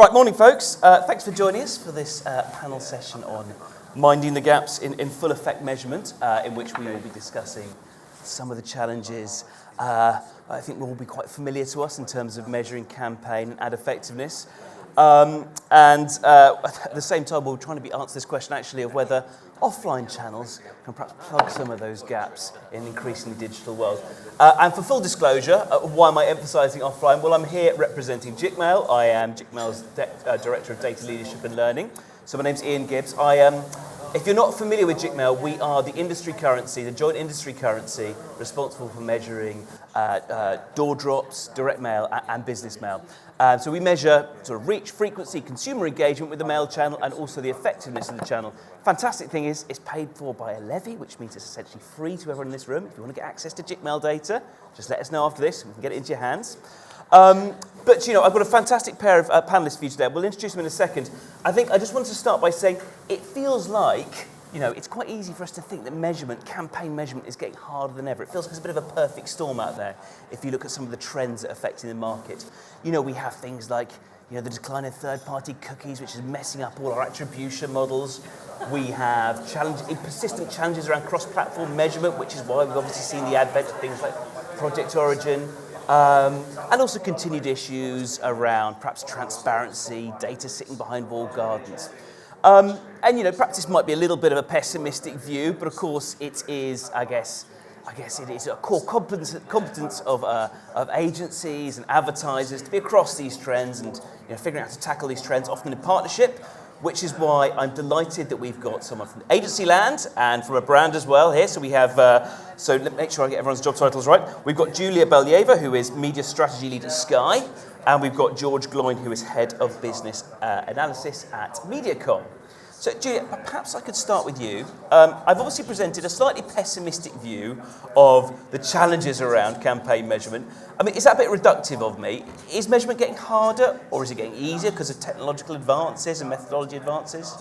Right, morning folks. Thanks for joining us for this panel session on minding the gaps in full effect measurement, in which we will be discussing some of the challenges I think will all be quite familiar to us in terms of measuring campaign and ad effectiveness. At the same time, we're trying to answer this question actually of whether offline channels can perhaps plug some of those gaps in an increasingly digital world. And for full disclosure, why am I emphasising offline? Well, I'm here representing Jigmail. I am Jigmail's Director of Data Leadership and Learning. So my name's Ian Gibbs. If you're not familiar with Jigmail, we are the industry currency, the joint industry currency responsible for measuring door drops, direct mail and business mail. So we measure sort of reach, frequency, consumer engagement with the mail channel and also the effectiveness of the channel. Fantastic thing is it's paid for by a levy, which means it's essentially free to everyone in this room. If you want to get access to Jigmail data, just let us know after this and we can get it into your hands. But, you know, I've got a fantastic pair of panellists for you today. We'll introduce them in a second. I just wanted to start by saying it feels like, you know, it's quite easy for us to think that campaign measurement is getting harder than ever. It feels like it's a bit of a perfect storm out there if you look at some of the trends that are affecting the market. You know, we have things like, you know, the decline of third-party cookies, which is messing up all our attribution models. We have persistent challenges around cross-platform measurement, which is why we've obviously seen the advent of things like Project Origin. And also continued issues around perhaps transparency, data sitting behind walled gardens. And you know, perhaps this might be a little bit of a pessimistic view, but of course it is, I guess it is a core competence of agencies and advertisers to be across these trends and, you know, figuring out how to tackle these trends, often in partnership, which is why I'm delighted that we've got someone from agency land and from a brand as well here. So we have, so let me make sure I get everyone's job titles right. We've got Julia Believa, who is Media Strategy Lead at Sky, and we've got George Gloyn, who is Head of Business Analysis at Mediacom. So Julia, perhaps I could start with you. I've obviously presented a slightly pessimistic view of the challenges around campaign measurement. I mean, is that a bit reductive of me? Is measurement getting harder or is it getting easier because of technological advances and methodology advances?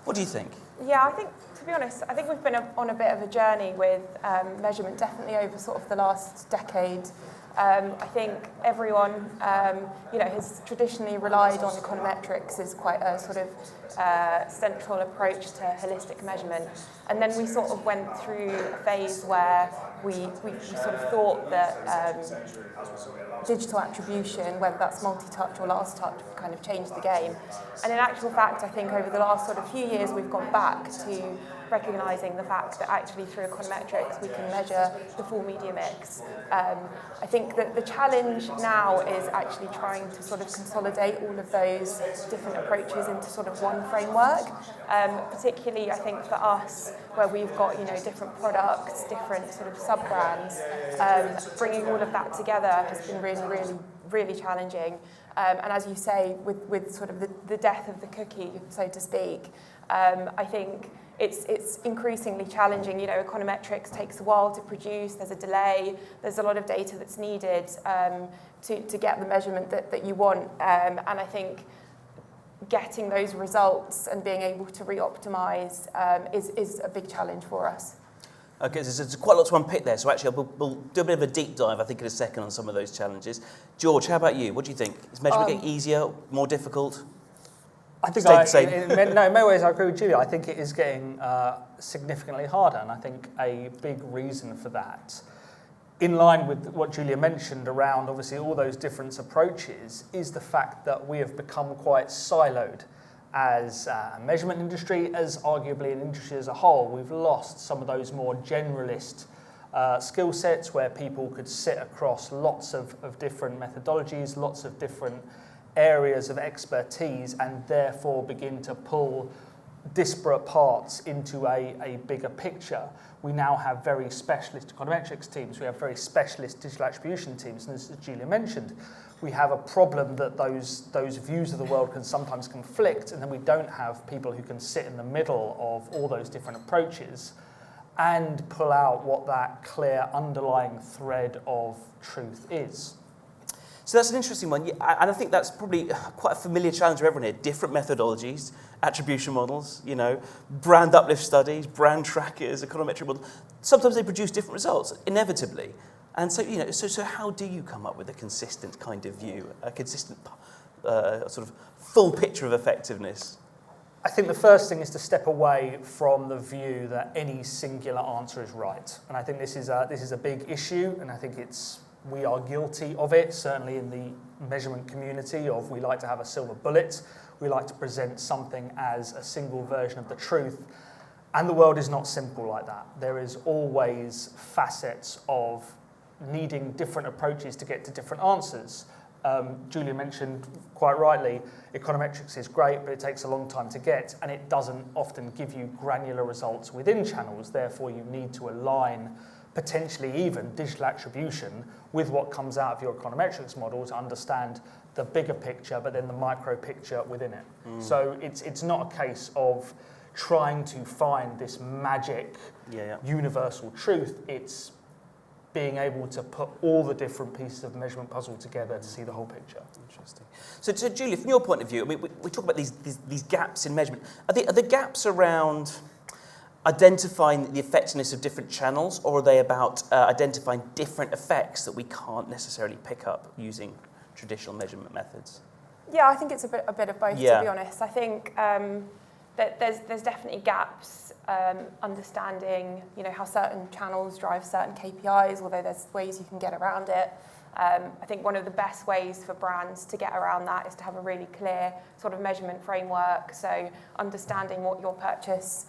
What do you think? Yeah, I think, to be honest, I think we've been on a bit of a journey with measurement, definitely over sort of the last decade. I think everyone, you know, has traditionally relied on econometrics as quite a sort of central approach to holistic measurement. And then we sort of went through a phase where we sort of thought that digital attribution, whether that's multi-touch or last touch, kind of changed the game. And in actual fact, I think over the last sort of few years, we've gone back to recognising the fact that actually through econometrics we can measure the full media mix. I think that the challenge now is actually trying to sort of consolidate all of those different approaches into sort of one framework. Particularly, I think for us, where we've got, you know, different products, different sort of sub-brands, bringing all of that together has been really challenging. And as you say, with sort of the death of the cookie, so to speak, I think it's increasingly challenging. You know, econometrics takes a while to produce, there's a delay, there's a lot of data that's needed to get the measurement that you want. And I think getting those results and being able to re-optimise is a big challenge for us. Okay, so there's quite a lot to unpick there. So actually, we'll do a bit of a deep dive, I think, in a second on some of those challenges. George, how about you? What do you think? Is measurement getting easier, more difficult? I think in many ways I agree with Julia. I think it is getting significantly harder, and I think a big reason for that, in line with what Julia mentioned around obviously all those different approaches, is the fact that we have become quite siloed as a measurement industry, as arguably an industry as a whole. We've lost some of those more generalist skill sets where people could sit across lots of different methodologies, lots of different areas of expertise, and therefore begin to pull disparate parts into a bigger picture. We now have very specialist econometrics teams, we have very specialist digital attribution teams, and as Julia mentioned, we have a problem that those views of the world can sometimes conflict, and then we don't have people who can sit in the middle of all those different approaches and pull out what that clear underlying thread of truth is. So that's an interesting one, and I think that's probably quite a familiar challenge for everyone here. Different methodologies, attribution models, you know, brand uplift studies, brand trackers, econometric models. Sometimes they produce different results, inevitably. And so, you know, so how do you come up with a consistent kind of view, a consistent a sort of full picture of effectiveness? I think the first thing is to step away from the view that any singular answer is right. And I think this is a big issue, and I think we are guilty of it, certainly in the measurement community, of we like to have a silver bullet. We like to present something as a single version of the truth. And the world is not simple like that. There is always facets of needing different approaches to get to different answers. Julia mentioned quite rightly, econometrics is great, but it takes a long time to get, and it doesn't often give you granular results within channels. Therefore, you need to align potentially even digital attribution with what comes out of your econometrics model to understand the bigger picture, but then the micro picture within it. So it's not a case of trying to find this magic universal truth. It's being able to put all the different pieces of measurement puzzle together to see the whole picture. Interesting. So Julia, from your point of view, I mean, we talk about these gaps in measurement. Are the gaps around identifying the effectiveness of different channels, or are they about identifying different effects that we can't necessarily pick up using traditional measurement methods? Yeah, I think it's a bit of both, to be honest. I think that there's definitely gaps understanding, how certain channels drive certain KPIs, although there's ways you can get around it. I think one of the best ways for brands to get around that is to have a really clear sort of measurement framework. So understanding what your purchase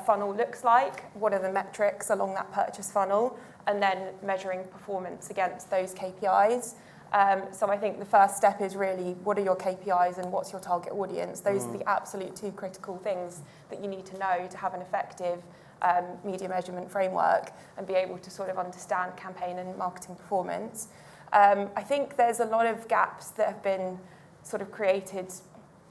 funnel looks like, what are the metrics along that purchase funnel, and then measuring performance against those KPIs. So I think the first step is really, what are your KPIs and what's your target audience? Those are the absolute two critical things that you need to know to have an effective media measurement framework and be able to sort of understand campaign and marketing performance. I think there's a lot of gaps that have been sort of created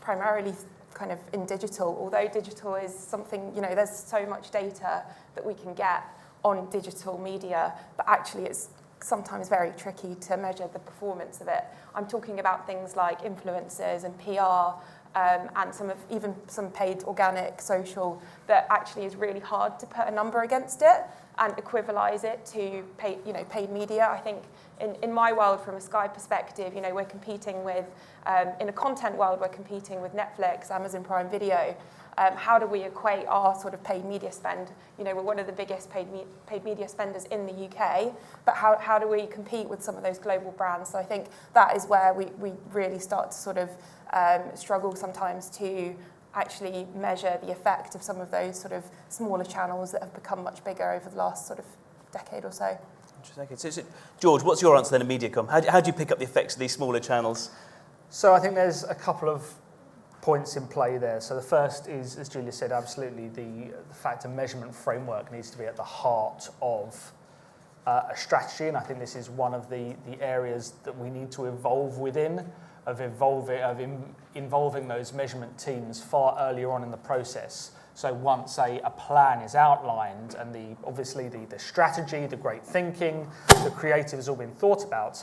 primarily kind of in digital, although digital is something, there's so much data that we can get on digital media, but actually it's sometimes very tricky to measure the performance of it. I'm talking about things like influencers and PR and some paid organic social that actually is really hard to put a number against it and equivalize it to paid media. I think in my world, from a Sky perspective, we're competing with, in a content world, we're competing with Netflix, Amazon Prime Video. How do we equate our sort of paid media spend? We're one of the biggest paid media spenders in the UK, but how do we compete with some of those global brands? So I think that is where we really start to sort of struggle sometimes to actually measure the effect of some of those sort of smaller channels that have become much bigger over the last sort of decade or so. Interesting. So George, what's your answer then in Mediacom? How do you pick up the effects of these smaller channels? So I think there's a couple of points in play there. So the first is, as Julia said, absolutely the fact a measurement framework needs to be at the heart of a strategy, and I think this is one of the areas that we need to evolve within, involving those measurement teams far earlier on in the process. So once a plan is outlined and obviously the strategy, the great thinking, the creative has all been thought about,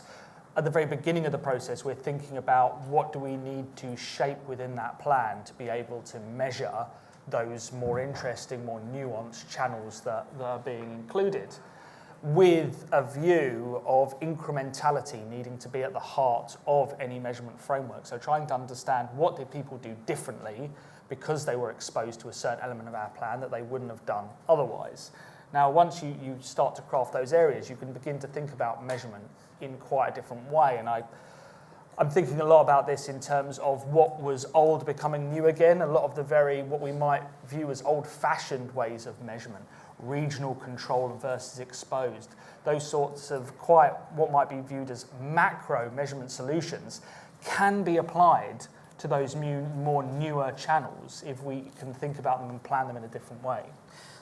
at the very beginning of the process, we're thinking about what do we need to shape within that plan to be able to measure those more interesting, more nuanced channels that are being included, with a view of incrementality needing to be at the heart of any measurement framework. So trying to understand what did people do differently because they were exposed to a certain element of our plan that they wouldn't have done otherwise. Now, once you start to craft those areas, you can begin to think about measurement in quite a different way. And I'm thinking a lot about this in terms of what was old becoming new again. A lot of what we might view as old-fashioned ways of measurement, regional control versus exposed, those sorts of what might be viewed as macro measurement solutions can be applied to those more newer channels if we can think about them and plan them in a different way.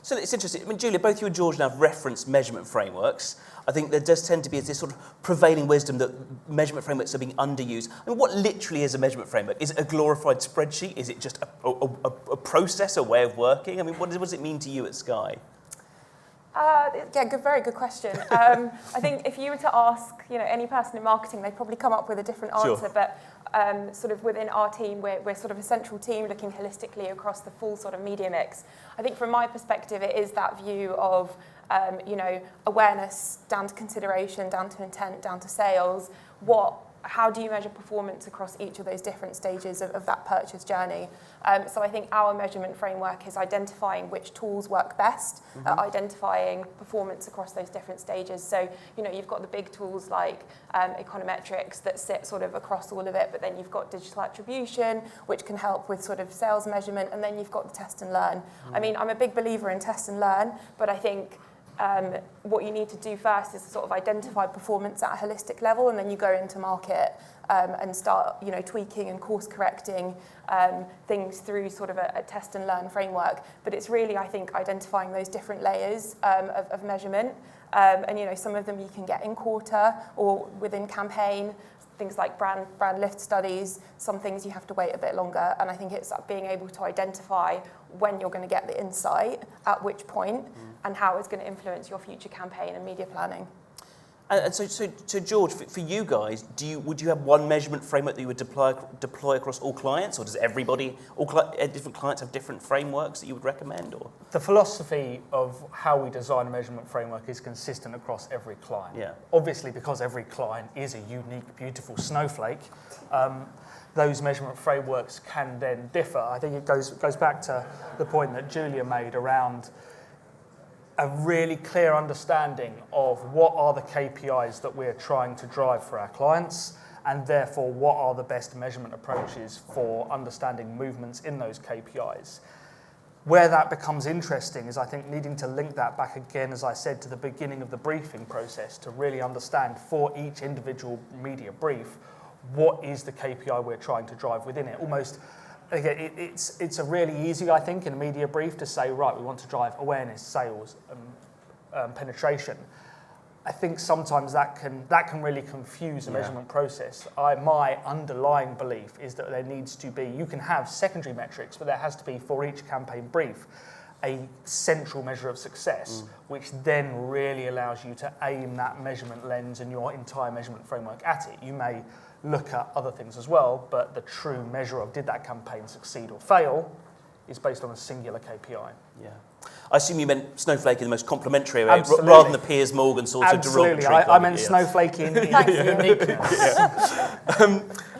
So it's interesting. I mean, Julia, both you and George now have referenced measurement frameworks. I think there does tend to be this sort of prevailing wisdom that measurement frameworks are being underused. I mean, what literally is a measurement framework? Is it a glorified spreadsheet? Is it just a process, a way of working? I mean, what does it mean to you at Sky? Very good question. I think if you were to ask, any person in marketing, they'd probably come up with a different answer. Sure. But sort of within our team, we're sort of a central team looking holistically across the full sort of media mix. I think from my perspective, it is that view of, awareness down to consideration, down to intent, down to sales. What how do you measure performance across each of those different stages of that purchase journey? So I think our measurement framework is identifying which tools work best at identifying performance across those different stages. So, you've got the big tools like econometrics that sit sort of across all of it, but then you've got digital attribution, which can help with sort of sales measurement, and then you've got the test and learn. I mean, I'm a big believer in test and learn, but I think what you need to do first is sort of identify performance at a holistic level, and then you go into market and start, tweaking and course correcting things through sort of a test and learn framework. But it's really, I think, identifying those different layers of measurement. And some of them you can get in quarter or within campaign. Things like brand lift studies, some things you have to wait a bit longer. And I think it's being able to identify when you're going to get the insight, at which point, and how it's going to influence your future campaign and media planning. And so George, for you guys, would you have one measurement framework that you would deploy across all clients, or does different clients have different frameworks that you would recommend? Or the philosophy of how we design a measurement framework is consistent across every client. Yeah. Obviously, because every client is a unique, beautiful snowflake, those measurement frameworks can then differ. I think it goes back to the point that Julia made around a really clear understanding of what are the KPIs that we're trying to drive for our clients, and therefore what are the best measurement approaches for understanding movements in those KPIs. Where that becomes interesting is, I think, needing to link that back again, as I said, to the beginning of the briefing process to really understand for each individual media brief, what is the KPI we're trying to drive within it. Almost, again, it's a really easy, I think, in a media brief to say, right, we want to drive awareness, sales, and penetration. I think sometimes that can really confuse the measurement process. My underlying belief is that there needs to be, you can have secondary metrics, but there has to be, for each campaign brief, a central measure of success, which then really allows you to aim that measurement lens and your entire measurement framework at it. You may look at other things as well, but the true measure of did that campaign succeed or fail is based on a singular KPI. Yeah. I assume you meant snowflake in the most complimentary way, Absolutely. rather than the Piers Morgan sort of derogatory. Absolutely, I meant snowflake in uniqueness.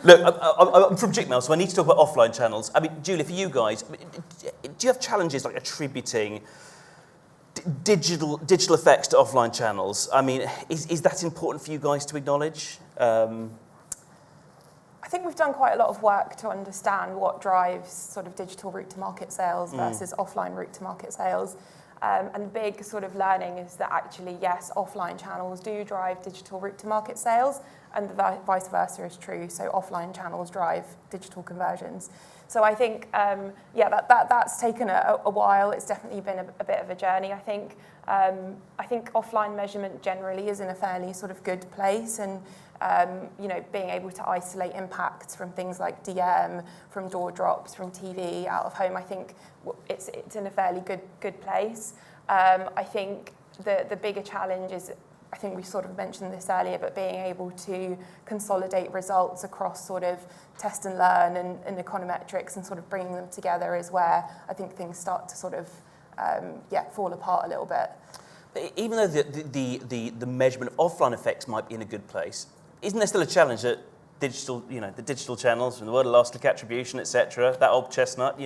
Look, I'm from Jigmail, so I need to talk about offline channels. I mean, Julia, for you guys, do you have challenges like attributing digital effects to offline channels? I mean, is that important for you guys to acknowledge? I think we've done quite a lot of work to understand what drives sort of digital route to market sales versus offline route to market sales. And the big sort of learning is that actually, yes, offline channels do drive digital route to market sales, and the vice versa is true. So offline channels drive digital conversions. So I think, that's taken a while. It's definitely been a bit of a journey, I think. I think offline measurement generally is in a fairly sort of good place, and being able to isolate impacts from things like DM, from door drops, from TV, out of home, I think it's in a fairly good place. I think the bigger challenge is, I think we sort of mentioned this earlier, but being able to consolidate results across sort of test and learn and econometrics and sort of bringing them together is where I think things start to sort of fall apart a little bit. Even though the measurement of offline effects might be in a good place, isn't there still a challenge that the digital channels from the world of last click attribution, etc., that old chestnut,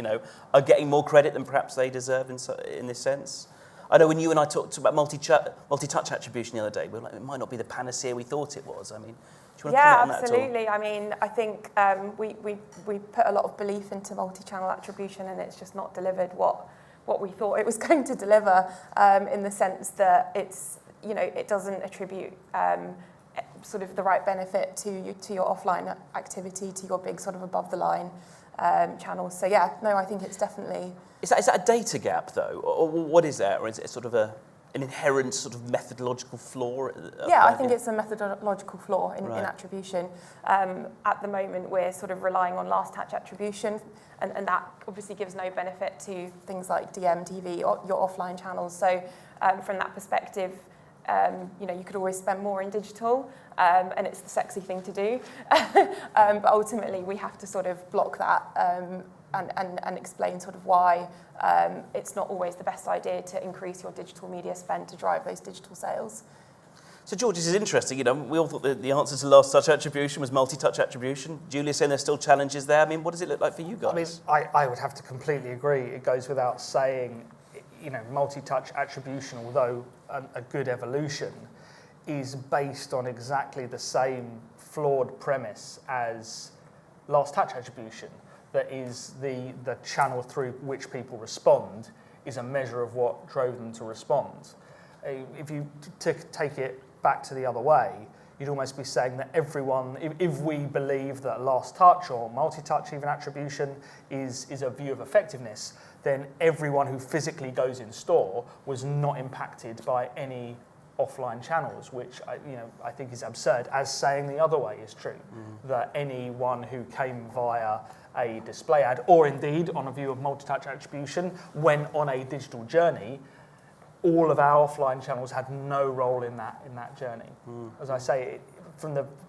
are getting more credit than perhaps they deserve in this sense? I know when you and I talked about multi-touch attribution the other day, we were like, it might not be the panacea we thought it was. I mean, do you want to comment on that at all? Absolutely. I mean, I think we put a lot of belief into multi-channel attribution, and it's just not delivered what we thought it was going to deliver, in the sense that it doesn't attribute sort of the right benefit to your offline activity, to your big sort of above the line channels. So I think it's definitely. Is that a data gap though, or what is that, or is it sort of an inherent sort of methodological flaw? I think it's a methodological flaw in attribution. At the moment, we're sort of relying on last touch attribution, and that obviously gives no benefit to things like DM, TV, or your offline channels. So from that perspective, you could always spend more in digital, and it's the sexy thing to do. But ultimately, we have to sort of block that and explain sort of why it's not always the best idea to increase your digital media spend to drive those digital sales. So George, this is interesting. We all thought the answer to last touch attribution was multi-touch attribution. Julia saying there's still challenges there. I mean, what does it look like for you guys? I mean, I would have to completely agree. It goes without saying, multi-touch attribution, although a good evolution, is based on exactly the same flawed premise as last touch attribution. That is the channel through which people respond is a measure of what drove them to respond. If you take it back to the other way, you'd almost be saying that everyone, if we believe that last touch or multi-touch even attribution is a view of effectiveness, then everyone who physically goes in store was not impacted by any offline channels, which I think is absurd, as saying the other way is true, that anyone who came via a display ad, or indeed on a view of multi-touch attribution, went on a digital journey, all of our offline channels had no role in that journey. As I say,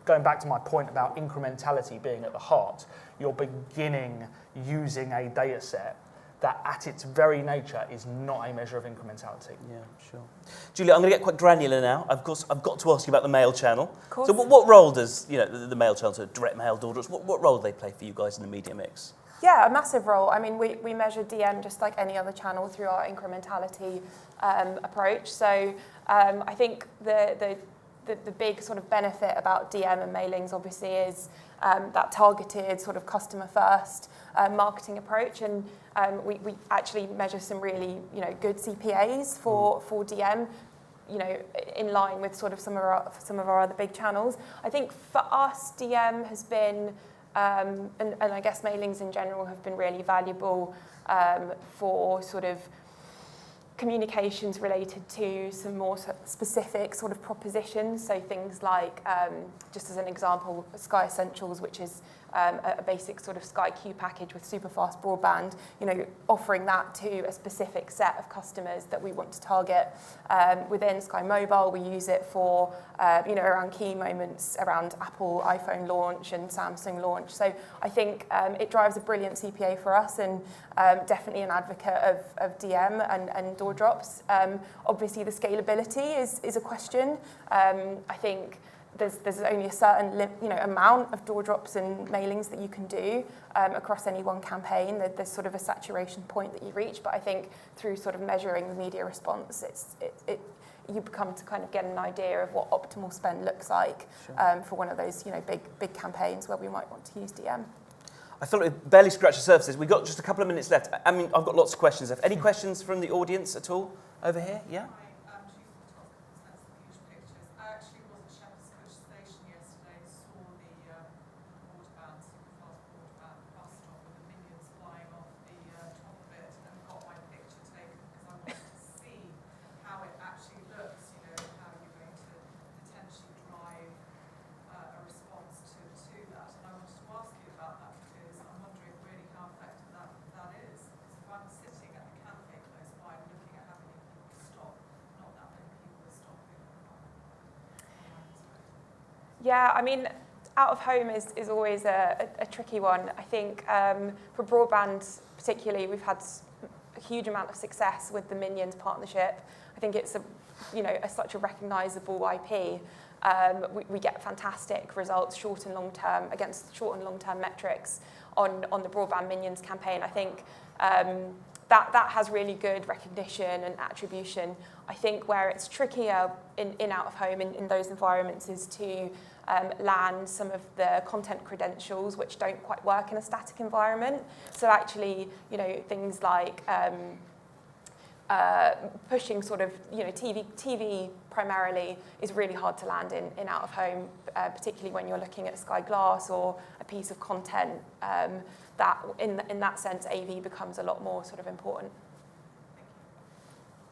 going back to my point about incrementality being at the heart, you're beginning using a data set that at its very nature is not a measure of incrementality. Yeah, sure. Julia, I'm going to get quite granular now. Of course, I've got to ask you about the mail channel. Of course. So what role does the mail channel, so direct mail, door drops, what role do they play for you guys in the media mix? Yeah, a massive role. I mean, we measure DM just like any other channel through our incrementality approach. So I think the big sort of benefit about DM and mailings obviously is that targeted sort of customer first marketing approch, and we actually measure some really good CPAs for DM, in line with sort of some of our other big channels. I think for us, DM has been and I guess mailings in general have been really valuable for sort of communications related to some more specific sort of propositions. So things like, just as an example, Sky Essentials, which is a basic sort of Sky Q package with super fast broadband, offering that to a specific set of customers that we want to target. Within Sky Mobile, we use it for, around key moments around Apple iPhone launch and Samsung launch. So I think it drives a brilliant CPA for us, and definitely an advocate of DM and door drops. Obviously, the scalability is a question. I think there's only a certain amount of door drops and mailings that you can do across any one campaign. There's sort of a saturation point that you reach, but I think through sort of measuring the media response, you become to kind of get an idea of what optimal spend looks like. Sure. For one of those big campaigns where we might want to use DM. I feel like we've barely scratched the surface. We've got just a couple of minutes left. I mean, I've got lots of questions. Any questions from the audience at all over here? Yeah? Yeah, I mean, out of home is always a tricky one. I think for broadband particularly, we've had a huge amount of success with the Minions partnership. I think it's such a recognisable IP. We get fantastic results short and long term metrics on the broadband Minions campaign. I think that has really good recognition and attribution. I think where it's trickier in out of home in those environments is to land some of the content credentials which don't quite work in a static environment. So actually, things like pushing sort of, TV primarily is really hard to land in out of home, particularly when you're looking at Sky Glass or a piece of content. That in that sense, AV becomes a lot more sort of important.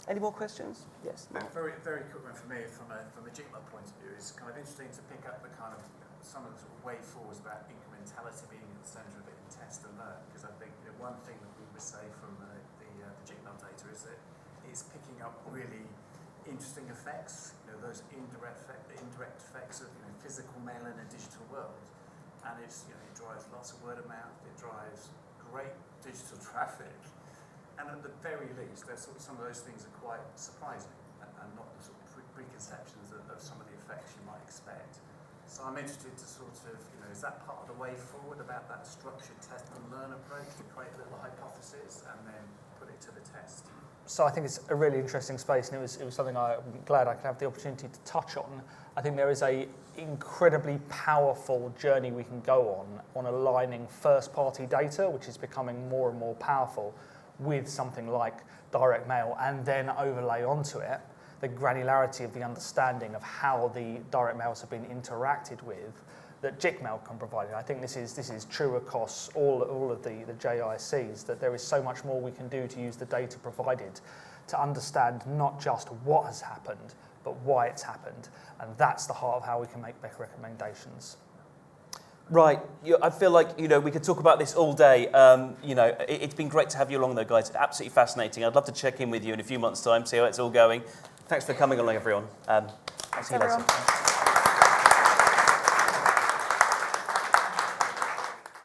Any more questions? Yes. Very, very quick one for me from a jigsaw point of view. It's kind of interesting to pick up the kind of some of the sort of way forwards about incrementality being at the centre of it in test and learn. Because I think one thing that we would say from the jigsaw data is that it's picking up really interesting effects. Those indirect effects of physical mail in a digital world, and it drives lots of word of mouth. It drives great digital traffic. And at the very least, some of those things are quite surprising and not the sort of preconceptions of some of the effects you might expect. So I'm interested to sort of, is that part of the way forward about that structured test and learn approach to create a little hypothesis and then put it to the test? So I think it's a really interesting space, and it was something I'm glad I could have the opportunity to touch on. I think there is a incredibly powerful journey we can go on aligning first-party data, which is becoming more and more powerful, with something like direct mail, and then overlay onto it the granularity of the understanding of how the direct mails have been interacted with that jigmail can provide. And I think this is true across all of the JICs, that there is so much more we can do to use the data provided to understand not just what has happened, but why it's happened. And that's the heart of how we can make better recommendations. Right. I feel like, we could talk about this all day. It's been great to have you along though, guys. Absolutely fascinating. I'd love to check in with you in a few months' time, see how it's all going. Thanks for coming along, everyone. Thanks, everyone.